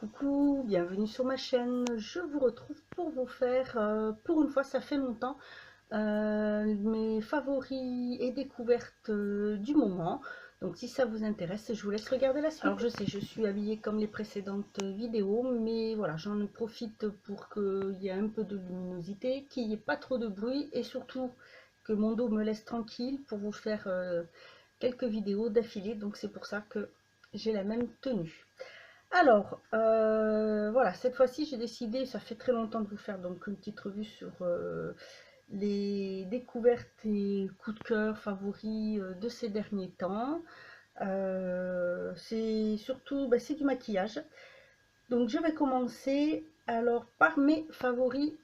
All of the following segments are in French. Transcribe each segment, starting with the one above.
Coucou, bienvenue sur ma chaîne. Je vous retrouve pour vous faire, pour une fois, ça fait longtemps, mes favoris et découvertes du moment. Donc si ça vous intéresse, je vous laisse regarder la suite. Alors je sais, je suis habillée comme les précédentes vidéos, mais voilà, j'en profite pour qu'il y ait un peu de luminosité, qu'il n'y ait pas trop de bruit et surtout que mon dos me laisse tranquille pour vous faire quelques vidéos d'affilée. Donc c'est pour ça que j'ai la même tenue. Alors, voilà, cette fois-ci, j'ai décidé, ça fait très longtemps de vous faire donc une petite revue sur les découvertes et coups de cœur favoris de ces derniers temps. C'est surtout, c'est du maquillage. Donc, je vais commencer alors par mes favoris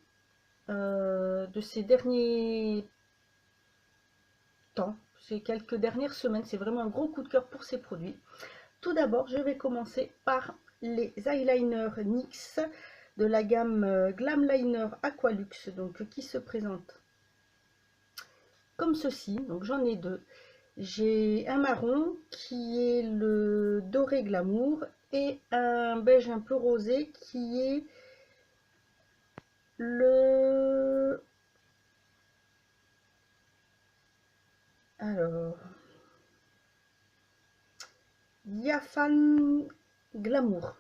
de ces derniers temps, ces quelques dernières semaines. C'est vraiment un gros coup de cœur pour ces produits. Tout d'abord, je vais commencer par les eyeliners NYX de la gamme Glam Liner Aqualux, donc qui se présente comme ceci. Donc j'en ai deux. J'ai un marron qui est le doré glamour et un beige un peu rosé qui est le... Alors... Diaphane Glamour.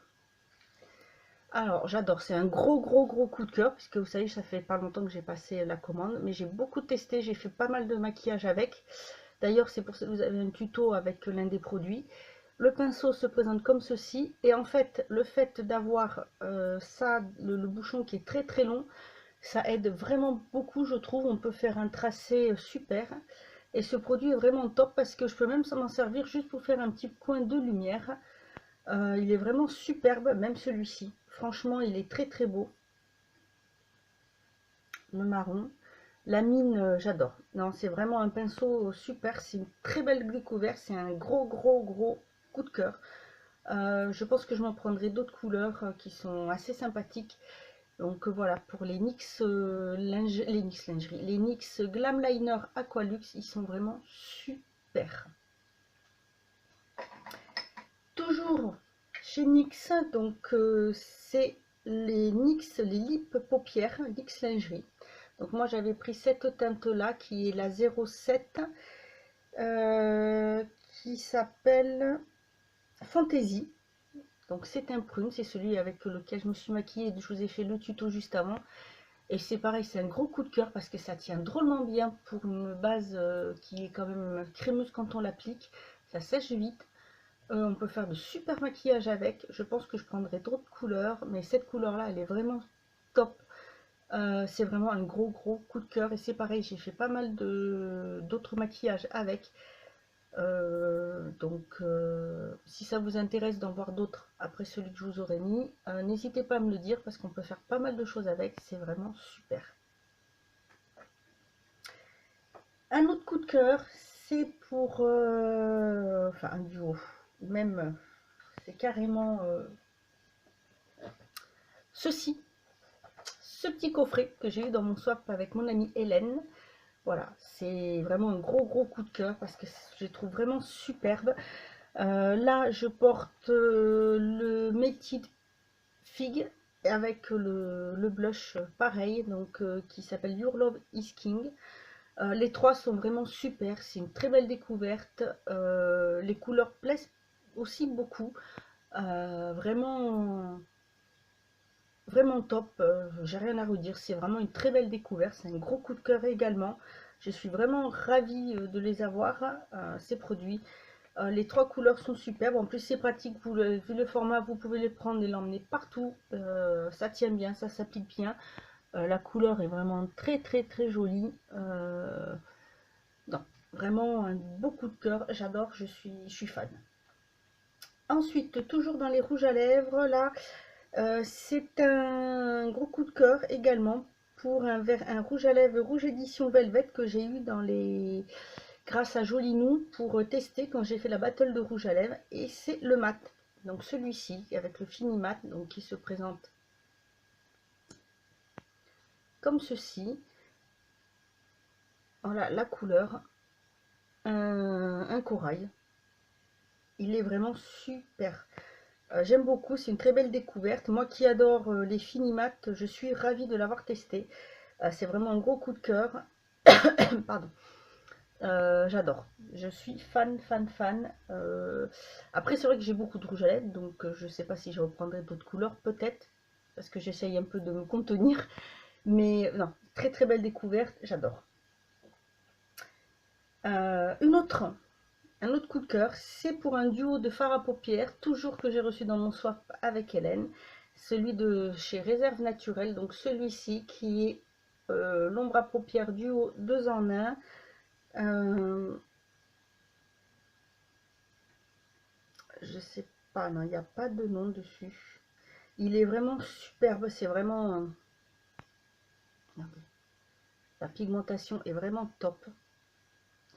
Alors, j'adore, c'est un gros coup de cœur, puisque vous savez, ça fait pas longtemps que j'ai passé la commande, mais j'ai beaucoup testé, j'ai fait pas mal de maquillage avec. D'ailleurs, c'est pour ça que vous avez un tuto avec l'un des produits. Le pinceau se présente comme ceci, et en fait, le fait d'avoir ça, le bouchon qui est très long, ça aide vraiment beaucoup, je trouve. On peut faire un tracé super, et ce produit est vraiment top, parce que je peux même m'en servir juste pour faire un petit coin de lumière. Il est vraiment superbe, même celui-ci. Franchement, il est très beau. Le marron. La mine, j'adore. Non, c'est vraiment un pinceau super. C'est une très belle découverte. C'est un gros coup de cœur. Je pense que je m'en prendrai d'autres couleurs qui sont assez sympathiques. Donc voilà, pour les NYX, les NYX Glam Liner Aqualux, ils sont vraiment super. Toujours chez NYX, donc c'est les NYX, les lip paupières, NYX Lingerie. Donc moi j'avais pris cette teinte là qui est la 07, qui s'appelle Fantasy. Donc c'est un prune, c'est celui avec lequel je me suis maquillée, je vous ai fait le tuto juste avant. Et c'est pareil, c'est un gros coup de cœur parce que ça tient drôlement bien pour une base qui est quand même crémeuse quand on l'applique. Ça sèche vite. On peut faire de super maquillage avec. Je pense que je prendrai d'autres couleurs, mais cette couleur là elle est vraiment top. C'est vraiment un gros coup de cœur, et c'est pareil, j'ai fait pas mal d'autres maquillages avec. Si ça vous intéresse d'en voir d'autres après celui que je vous aurais mis, n'hésitez pas à me le dire parce qu'on peut faire pas mal de choses avec. C'est vraiment super. Un autre coup de cœur, c'est pour enfin un duo, même c'est carrément ceci, ce petit coffret que j'ai eu dans mon swap avec mon amie Hélène. Voilà, c'est vraiment un gros coup de cœur parce que je les trouve vraiment superbes. Là, je porte le Melted Fig avec le blush pareil, donc qui s'appelle Your Love is King. Les trois sont vraiment super, c'est une très belle découverte. Les couleurs plaisent aussi beaucoup. Vraiment top, j'ai rien à redire, c'est vraiment une très belle découverte, c'est un gros coup de cœur également. Je suis vraiment ravie de les avoir, ces produits. Les trois couleurs sont superbes, en plus c'est pratique, vu le format, vous pouvez les prendre et l'emmener partout. Ça tient bien, ça s'applique bien. La couleur est vraiment très jolie. Non, vraiment un beau coup de cœur, j'adore, je suis fan. Ensuite, toujours dans les rouges à lèvres, là, c'est un gros coup de cœur également pour un rouge à lèvres rouge édition Velvet que j'ai eu grâce à Jolinou pour tester quand j'ai fait la battle de rouge à lèvres, et c'est le mat. Donc celui-ci avec le fini mat, donc qui se présente comme ceci. Voilà la couleur, un corail. Il est vraiment super. J'aime beaucoup, c'est une très belle découverte. Moi qui adore les Finimat, je suis ravie de l'avoir testé. C'est vraiment un gros coup de cœur. Pardon. J'adore. Je suis fan, fan, fan. Après, c'est vrai que j'ai beaucoup de rouge à lèvres, donc je sais pas si je reprendrai d'autres couleurs, peut-être, parce que j'essaye un peu de me contenir. Mais non, très très belle découverte, j'adore. Une autre Un autre coup de cœur, c'est pour un duo de fard à paupières, toujours que j'ai reçu dans mon swap avec Hélène, celui de chez Réserve Naturelle, donc celui-ci qui est l'ombre à paupières duo 2 en 1. Je sais pas, non, il n'y a pas de nom dessus. Il est vraiment superbe, c'est vraiment... la pigmentation est vraiment top.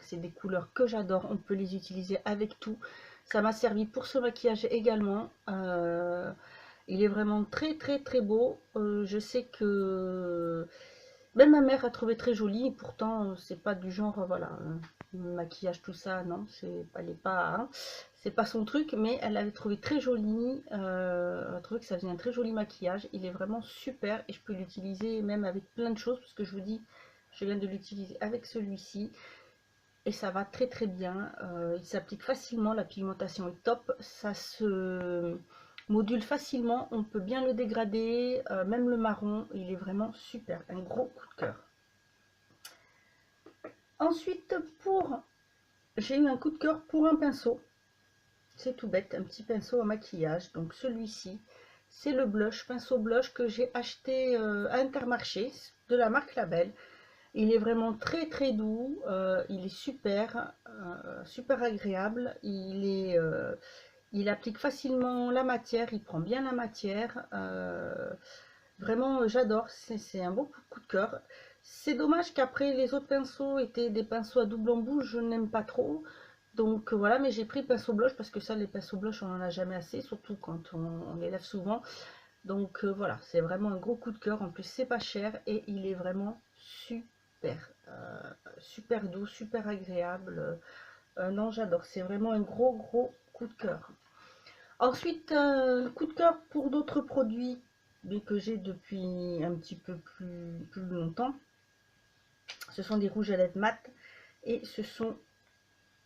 C'est des couleurs que j'adore, on peut les utiliser avec tout. Ça m'a servi pour ce maquillage également. Il est vraiment très très très beau. Je sais que même ma mère a trouvé très joli. Pourtant, c'est pas du genre, voilà, maquillage tout ça, non, elle est pas, hein, c'est pas son truc. Mais elle l'avait trouvé très joli. Elle a trouvé que ça faisait un très joli maquillage. Il est vraiment super et je peux l'utiliser même avec plein de choses parce que je vous dis, je viens de l'utiliser avec celui-ci et ça va très très bien. Il s'applique facilement, la pigmentation est top, ça se module facilement, on peut bien le dégrader, même le marron, il est vraiment super, un gros coup de cœur. Ensuite, j'ai eu un coup de cœur pour un pinceau, c'est tout bête, un petit pinceau à maquillage, donc celui-ci, c'est le blush, pinceau blush que j'ai acheté à Intermarché, de la marque Label. Il est vraiment très très doux, il est super, super agréable, il applique facilement la matière, il prend bien la matière, vraiment j'adore, c'est un beau coup de cœur. C'est dommage qu'après les autres pinceaux étaient des pinceaux à double embout, je n'aime pas trop, donc voilà, mais j'ai pris le pinceau blush parce que ça, les pinceaux blush on n'en a jamais assez, surtout quand on les lève souvent. Donc voilà, c'est vraiment un gros coup de cœur. En plus, c'est pas cher et il est vraiment super, super doux, super agréable. Non, j'adore. C'est vraiment un gros, gros coup de cœur. Ensuite, coup de cœur pour d'autres produits mais que j'ai depuis un petit peu plus longtemps. Ce sont des rouges à lèvres mat et ce sont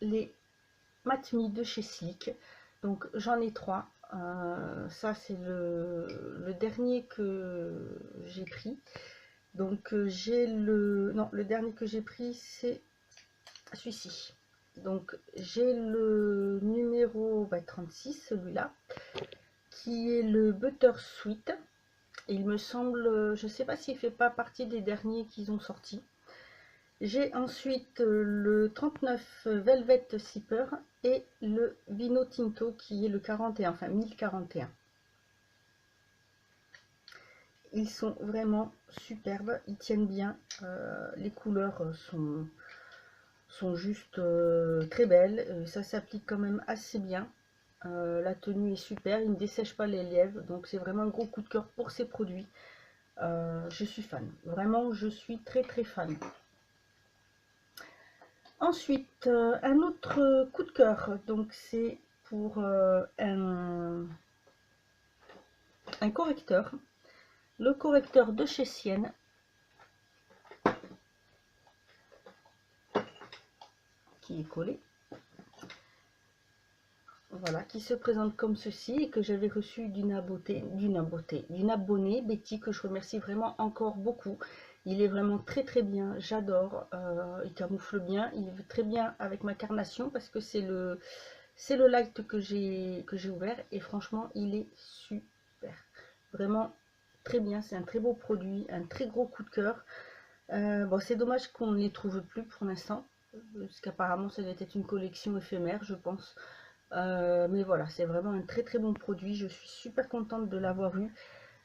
les Mat Me de chez Slick. Donc j'en ai trois. Ça c'est le dernier que j'ai pris. Donc j'ai le... Non, le dernier que j'ai pris c'est celui-ci. Donc j'ai le numéro 36, celui-là, qui est le Butter Sweet. Et il me semble, je sais pas s'il fait pas partie des derniers qu'ils ont sortis. J'ai ensuite le 39 Velvet Sipper et le Vino Tinto qui est le 41, enfin 1041. Ils sont vraiment superbes, ils tiennent bien, les couleurs sont juste très belles, ça s'applique quand même assez bien. La tenue est super, il ne dessèche pas les lèvres, donc c'est vraiment un gros coup de cœur pour ces produits. Je suis fan, vraiment je suis très très fan. Ensuite, un autre coup de cœur, donc c'est pour un correcteur, le correcteur de chez Sienne, qui est collé, voilà, qui se présente comme ceci et que j'avais reçu d'une abonnée, Betty, que je remercie vraiment encore beaucoup. Il est vraiment très très bien, j'adore, il camoufle bien, il est très bien avec ma carnation parce que c'est le light que j'ai ouvert et franchement il est super, vraiment très bien, c'est un très beau produit, un très gros coup de cœur. Bon, c'est dommage qu'on ne les trouve plus pour l'instant parce qu'apparemment ça doit être une collection éphémère, je pense. Mais voilà, c'est vraiment un très très bon produit, je suis super contente de l'avoir eu.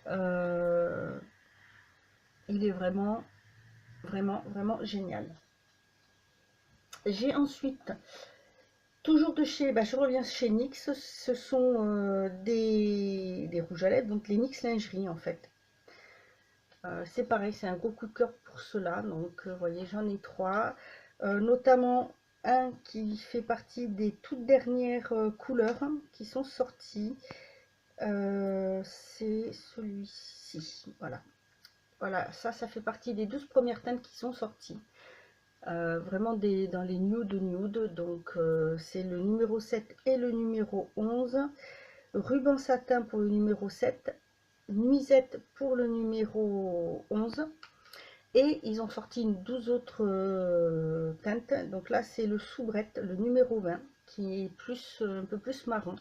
Euh, il est vraiment vraiment vraiment génial. J'ai ensuite, toujours de chez, je reviens chez NYX, ce sont des rouges à lèvres, donc les NYX lingerie en fait. C'est pareil, c'est un gros coup de cœur pour cela, donc vous voyez, j'en ai trois, notamment un qui fait partie des toutes dernières couleurs qui sont sorties, c'est celui-ci, voilà. Voilà, ça fait partie des 12 premières teintes qui sont sorties. Vraiment dans les nude, donc c'est le numéro 7 et le numéro 11. Ruban satin pour le numéro 7, nuisette pour le numéro 11. Et ils ont sorti une 12 autres teintes. Donc là, c'est le soubrette, le numéro 20, qui est plus, un peu plus marron.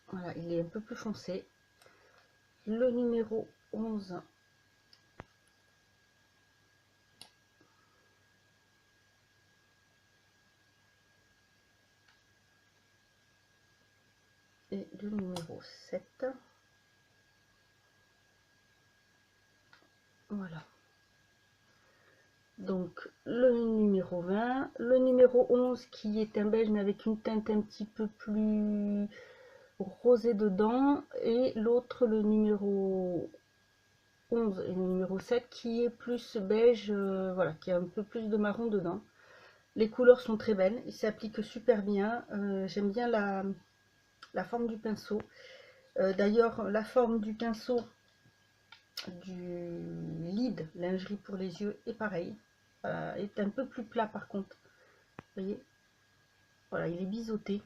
Voilà, il est un peu plus foncé. Le numéro 11. Et le numéro 7. Voilà. Donc le numéro 20, le numéro 11 qui est un beige mais avec une teinte un petit peu plus rosée dedans, et l'autre le numéro 11 et le numéro 7 qui est plus beige, voilà, qui a un peu plus de marron dedans. Les couleurs sont très belles, ils s'appliquent super bien, j'aime bien la forme du pinceau. D'ailleurs la forme du pinceau du lead lingerie pour les yeux est pareil, est un peu plus plat par contre. Vous voyez, voilà, il est biseauté.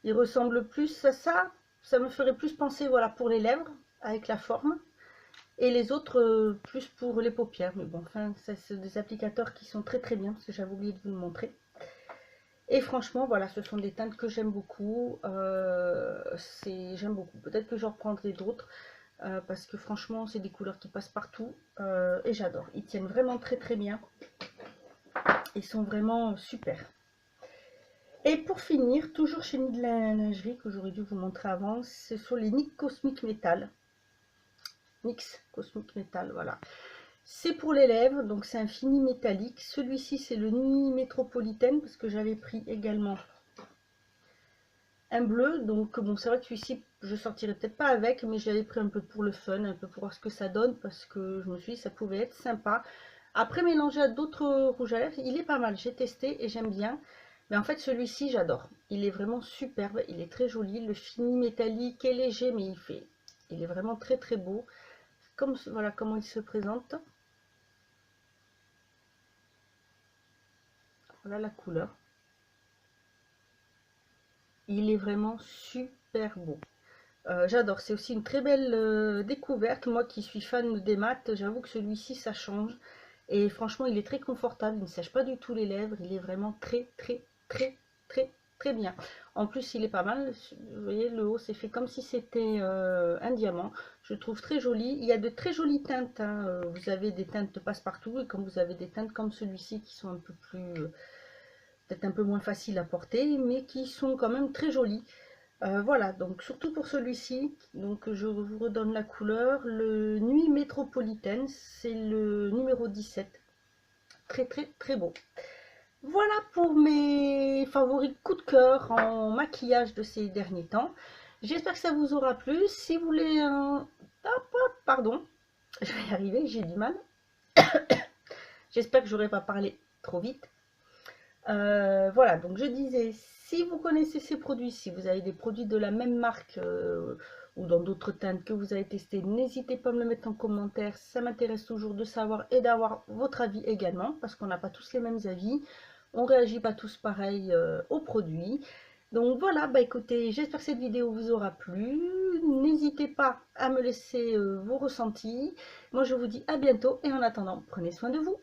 Il ressemble plus à ça. Ça me ferait plus penser, voilà, pour les lèvres avec la forme, et les autres plus pour les paupières. Mais bon, enfin, c'est des applicateurs qui sont très très bien, parce que j'avais oublié de vous le montrer. Et franchement, voilà, ce sont des teintes que j'aime beaucoup. J'aime beaucoup. Peut-être que j'en reprendrai d'autres. Parce que franchement, c'est des couleurs qui passent partout. Et j'adore. Ils tiennent vraiment très très bien. Ils sont vraiment super. Et pour finir, toujours chez Nid Lingerie, que j'aurais dû vous montrer avant, ce sont les NYX Cosmic Metal. NYX Cosmic Metal, voilà. C'est pour les lèvres, donc c'est un fini métallique. Celui-ci, c'est le Nuit Métropolitaine, parce que j'avais pris également un bleu. Donc bon, c'est vrai que celui-ci, je sortirai peut-être pas avec, mais je l'avais pris un peu pour le fun, un peu pour voir ce que ça donne, parce que je me suis dit ça pouvait être sympa. Après, mélangé à d'autres rouges à lèvres, il est pas mal. J'ai testé et j'aime bien. Mais en fait, celui-ci, j'adore. Il est vraiment superbe. Il est très joli. Le fini métallique est léger, mais il est vraiment très très beau. Comme, voilà comment il se présente. Voilà la couleur. Il est vraiment super beau. J'adore. C'est aussi une très belle découverte. Moi qui suis fan des mat, j'avoue que celui-ci, ça change. Et franchement, il est très confortable. Il ne sèche pas du tout les lèvres. Il est vraiment très très très très très bien. En plus, il est pas mal. Vous voyez, le haut, c'est fait comme si c'était un diamant. Je le trouve très joli. Il y a de très jolies teintes, hein. Vous avez des teintes passe-partout, et comme vous avez des teintes comme celui-ci qui sont un peu plus, peut-être un peu moins faciles à porter, mais qui sont quand même très jolies. Voilà, donc surtout pour celui-ci, donc je vous redonne la couleur. Le Nuit Métropolitaine, c'est le numéro 17. Très très très beau. Voilà pour mes favoris coup de cœur en maquillage de ces derniers temps. J'espère que ça vous aura plu. Si vous voulez un... Pardon, je vais y arriver, j'ai du mal. J'espère que je n'aurai pas parlé trop vite. Voilà, donc je disais, si vous connaissez ces produits, si vous avez des produits de la même marque ou dans d'autres teintes que vous avez testé, n'hésitez pas à me le mettre en commentaire. Ça m'intéresse toujours de savoir et d'avoir votre avis également, parce qu'on n'a pas tous les mêmes avis. On réagit pas tous pareil aux produits. Donc voilà, bah écoutez, j'espère que cette vidéo vous aura plu. N'hésitez pas à me laisser vos ressentis. Moi, je vous dis à bientôt et en attendant, prenez soin de vous.